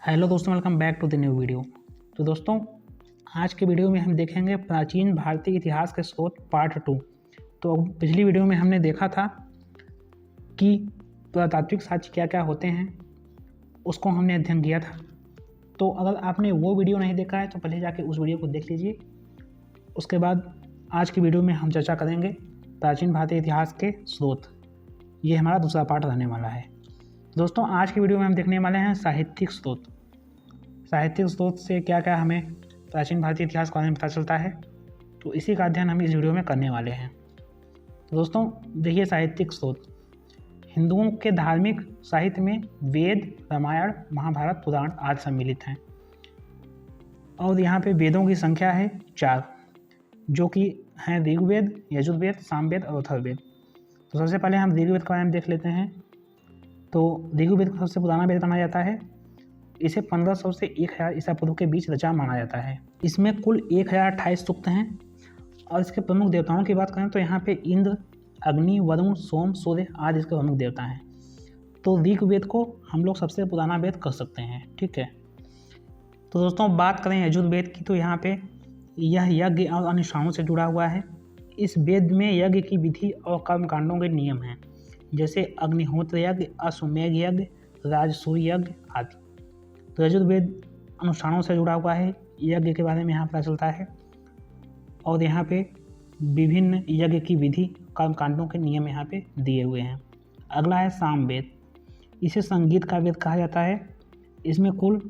Hello दोस्तों, welcome back to the new video. तो दोस्तों, आज के वीडियो में हम देखेंगे प्राचीन भारतीय इतिहास के स्रोत पार्ट 2। तो पिछली वीडियो में हमने देखा था कि पुरातात्विक साक्ष्य क्या क्या होते हैं, उसको हमने अध्ययन किया था। तो अगर आपने वो वीडियो नहीं देखा है तो पहले जाके उस वीडियो को देख लीजिए। उसके बाद आज की वीडियो में हम चर्चा करेंगे प्राचीन भारतीय इतिहास के स्रोत। ये हमारा दूसरा पार्ट रहने वाला है। दोस्तों, आज की वीडियो में हम देखने वाले हैं साहित्यिक स्रोत। साहित्यिक स्रोत से क्या क्या हमें प्राचीन भारतीय इतिहास के बारे में पता चलता है, तो इसी का अध्ययन हम इस वीडियो में करने वाले हैं। तो दोस्तों देखिए, साहित्यिक स्रोत हिंदुओं के धार्मिक साहित्य में वेद, रामायण, महाभारत, पुराण आदि सम्मिलित हैं। और यहाँ पे वेदों की संख्या है 4, जो कि हैं ऋग्वेद, यजुर्वेद, सामवेद और अथर्ववेद। तो सबसे पहले हम ऋग्वेद के बारे में देख लेते हैं। तो ऋग्वेद को सबसे पुराना वेद माना जाता है। इसे 1500 से 1000 ईसा पूर्व के बीच रचा माना जाता है। इसमें कुल 1028 सूक्त हैं। और इसके प्रमुख देवताओं की बात करें तो यहाँ पे इंद्र, अग्नि, वरुण, सोम, सूर्य आदि इसके प्रमुख देवता हैं। तो ऋग्वेद को हम लोग सबसे पुराना वेद कह सकते हैं। ठीक है। तो दोस्तों बात करें यजुर्वेद की, तो यहाँ पे यह यज्ञ और अनुष्ठानों से जुड़ा हुआ है। इस वेद में यज्ञ की विधि और कर्मकांडों के नियम हैं, जैसे अग्निहोत्र यज्ञ, अश्वमेध यज्ञ, राजसूय यज्ञ आदि। तो यजुर्वेद अनुष्ठानों से जुड़ा हुआ है। यज्ञ के बारे में यहाँ पता चलता है और यहाँ पे विभिन्न यज्ञ की विधि, कर्मकांडों के नियम यहाँ पे दिए हुए हैं। अगला है सामवेद। इसे संगीत का वेद कहा जाता है। इसमें कुल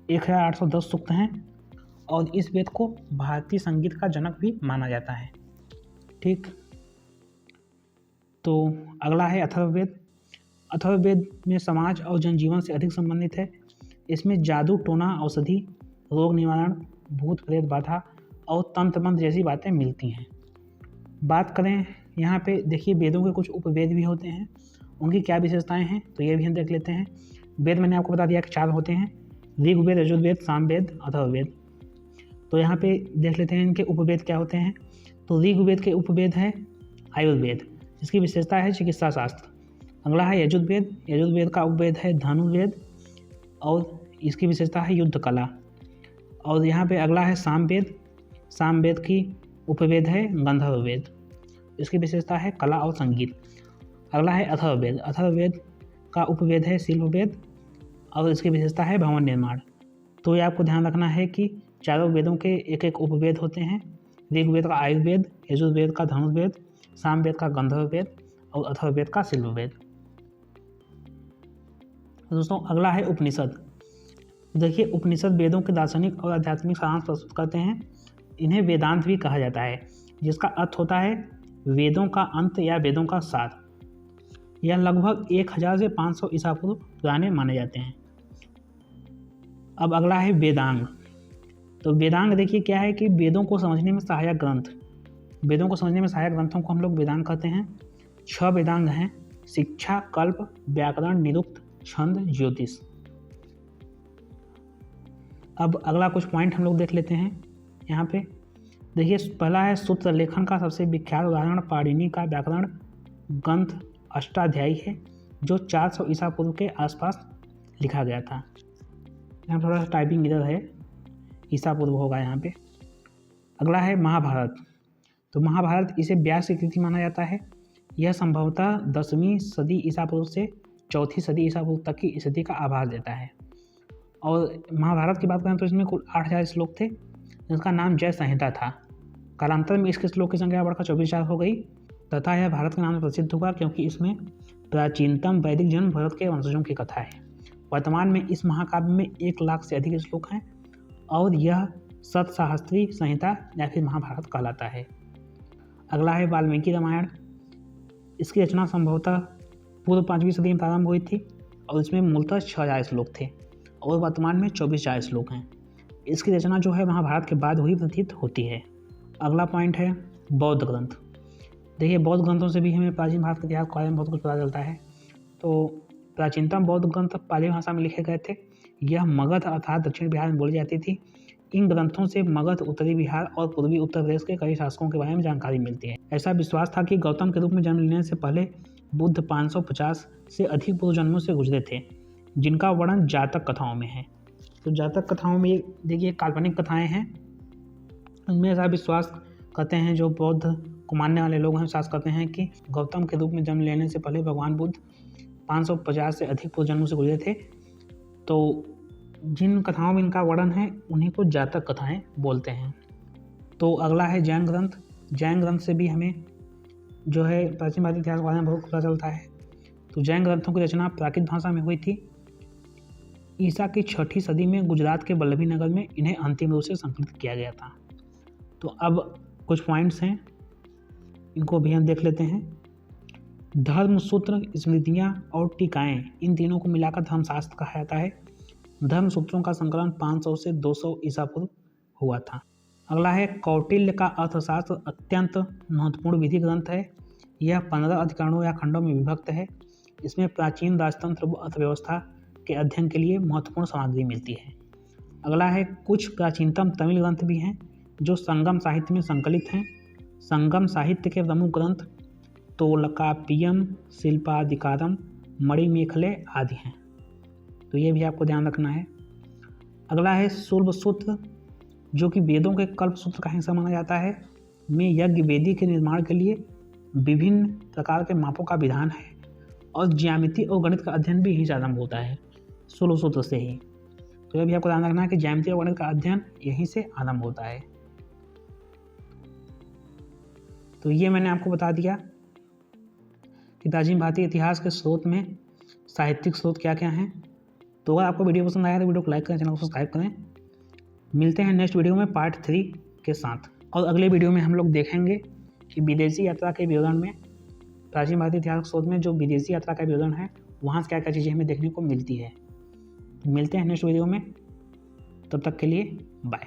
1810 सूक्त हैं और इस वेद को भारतीय संगीत का जनक भी माना जाता है। ठीक। तो अगला है अथर्ववेद। अथर्ववेद में समाज और जनजीवन से अधिक संबंधित है। इसमें जादू, टोना, औषधि, रोग निवारण, भूत प्रेत बाधा और तंत्र मंत्र जैसी बातें मिलती हैं। बात करें यहाँ पे, देखिए वेदों के कुछ उपवेद भी होते हैं, उनकी क्या विशेषताएं हैं तो ये भी हम देख लेते हैं। वेद मैंने आपको बता दिया कि 4 होते हैं, ऋग्वेद, यजुर्वेद, सामवेद, अथर्ववेद। तो यहाँ पे देख लेते हैं इनके उपवेद क्या होते हैं। तो ऋग्वेद के उपवेद है आयुर्वेद, जिसकी विशेषता है चिकित्सा शास्त्र। अगला है यजुर्वेद। यजुर्वेद का उपवेद है धनुर्वेद और इसकी विशेषता है युद्ध कला। और यहाँ पे अगला है सामवेद। सामवेद की उपवेद है गंधर्ववेद, इसकी विशेषता है कला और संगीत। अगला है अथर्ववेद। अथर्ववेद का उपवेद है शिल्पवेद और इसकी विशेषता है भवन निर्माण। तो ये आपको ध्यान रखना है कि चारों वेदों के एक एक उपवेद होते हैं। ऋग्वेद का आयुर्वेद, यजुर्वेद का धनुर्वेद, सामवेद का गंधर्ववेद और अथर्ववेद का शिल्पवेद। दोस्तों अगला है उपनिषद। देखिए, उपनिषद वेदों के दार्शनिक और आध्यात्मिक सारांश प्रस्तुत करते हैं। इन्हें वेदांत भी कहा जाता है, जिसका अर्थ होता है वेदों का अंत या वेदों का सार। यह लगभग 1000 से 500 ईसा पूर्व पुराने माने जाते हैं। अब अगला है वेदांग। तो वेदांग देखिए क्या है कि वेदों को समझने में सहायक ग्रंथ। वेदों को समझने में सहायक ग्रंथों को हम लोग वेदांग कहते हैं। 6 वेदांग हैं: शिक्षा, कल्प, व्याकरण, निरुक्त, छंद, ज्योतिष। अब अगला कुछ पॉइंट हम लोग देख लेते हैं। यहाँ पे देखिए, पहला है सूत्र लेखन का सबसे विख्यात उदाहरण पाणिनि का व्याकरण ग्रंथ अष्टाध्यायी है, जो 400 ईसा पूर्व के आसपास लिखा गया था। यहाँ थोड़ा सा टाइपिंग इधर है, ईसा पूर्व होगा यहाँ पे। अगला है महाभारत। तो महाभारत इसे व्यास की कृति माना जाता है। यह संभवतः 10वीं सदी ईसा पूर्व से 4वीं सदी ईसा पूर्व तक की स्थिति का आभास देता है। और महाभारत की बात करें तो इसमें कुल 8000 श्लोक थे, जिसका नाम जय संहिता था। कालांतर में इसके श्लोक की संख्या बढ़कर 24,000 हो गई तथा यह भारत के नाम से प्रसिद्ध हुआ, क्योंकि इसमें प्राचीनतम वैदिक जन्म भरत के वंशजों की कथा है। वर्तमान में इस महाकाव्य में 1 लाख से अधिक श्लोक हैं और यह सतसाहस्त्री संहिता या फिर महाभारत कहलाता है। अगला है वाल्मीकि रामायण। इसकी रचना संभवतः पूर्व 5वीं सदी में प्रारंभ हुई थी और इसमें मूलतः 6000 श्लोक थे और वर्तमान में 24,000 श्लोक हैं। इसकी रचना जो है महाभारत के बाद हुई प्रतीत होती है। अगला पॉइंट है बौद्ध ग्रंथ। देखिए, बौद्ध ग्रंथों से भी हमें प्राचीन भारत के इतिहास के बारे में बहुत कुछ पता चलता है। तो प्राचीनतम बौद्ध ग्रंथ पाली भाषा में लिखे गए थे। यह मगध अर्थात दक्षिण बिहार में बोली जाती थी। इन ग्रंथों से मगध, उत्तरी बिहार और पूर्वी उत्तर प्रदेश के कई शासकों के बारे में जानकारी मिलती है। ऐसा विश्वास था कि गौतम के रूप में जन्म लेने से पहले बुद्ध 550 से अधिक पूर्व जन्मों से गुजरे थे, जिनका वर्णन जातक कथाओं में है। तो जातक कथाओं में देखिए काल्पनिक कथाएं हैं, उनमें ऐसा विश्वास करते हैं, जो बौद्ध को मानने वाले लोग हैं विश्वास करते हैं कि गौतम के रूप में जन्म लेने से पहले भगवान बुद्ध 550 से अधिक पूर्व जन्मों से गुजरे थे। तो जिन कथाओं में इनका वर्णन है उन्हीं को जातक कथाएं बोलते हैं। तो अगला है जैन ग्रंथ। जैन ग्रंथ से भी हमें जो है प्राचीन भारतीय इतिहास के बारे में बहुत पता चलता है। तो जैन ग्रंथों की रचना प्राकृत भाषा में हुई थी। ईसा की 6ठी सदी में गुजरात के वल्लभी नगर में इन्हें अंतिम रूप से संकलित किया गया था। तो अब कुछ पॉइंट्स हैं, इनको भी हम देख लेते हैं। धर्म सूत्र, स्मृतियाँ और टीकाएँ, इन तीनों को मिलाकर धर्मशास्त्र कहा जाता है। धर्म सूत्रों का संकलन 500 से 200 ईसा पूर्व हुआ था। अगला है कौटिल्य का अर्थशास्त्र, अत्यंत महत्वपूर्ण विधि ग्रंथ है। यह 15 अधिकरणों या खंडों में विभक्त है। इसमें प्राचीन राजतंत्र व अर्थव्यवस्था के अध्ययन के लिए महत्वपूर्ण सामग्री मिलती है। अगला है कुछ प्राचीनतम तमिल ग्रंथ भी हैं जो संगम साहित्य में संकलित हैं। संगम साहित्य के प्रमुख ग्रंथ तोलकाप्पियम, शिल्पाधिकारम, मणिमेखले आदि हैं। तो ये भी आपको ध्यान रखना है। अगला है शूल्ब सूत्र, जो कि वेदों के कल्प सूत्र का हिस्सा माना जाता है। में यज्ञ वेदी के निर्माण के लिए विभिन्न प्रकार के मापों का विधान है और ज्यामिति और गणित का अध्ययन भी यहीं से आरंभ होता है, शूल्ब सूत्र से ही। तो यह भी आपको ध्यान रखना है कि ज्यामिति और गणित का अध्ययन यहीं से आरंभ होता है। तो ये मैंने आपको बता दिया कि प्राचीन भारतीय इतिहास के स्रोत में साहित्यिक स्रोत क्या क्या हैं। तो अगर आपको वीडियो पसंद आया तो वीडियो को लाइक करें, चैनल को सब्सक्राइब करें। मिलते हैं नेक्स्ट वीडियो में पार्ट 3 के साथ। और अगले वीडियो में हम लोग देखेंगे कि विदेशी यात्रा के विवरण में, प्राचीन भारतीय इतिहास स्रोत में जो विदेशी यात्रा का विवरण है वहाँ से क्या क्या चीज़ें हमें देखने को मिलती है। मिलते हैं नेक्स्ट वीडियो में, तब तक के लिए बाय।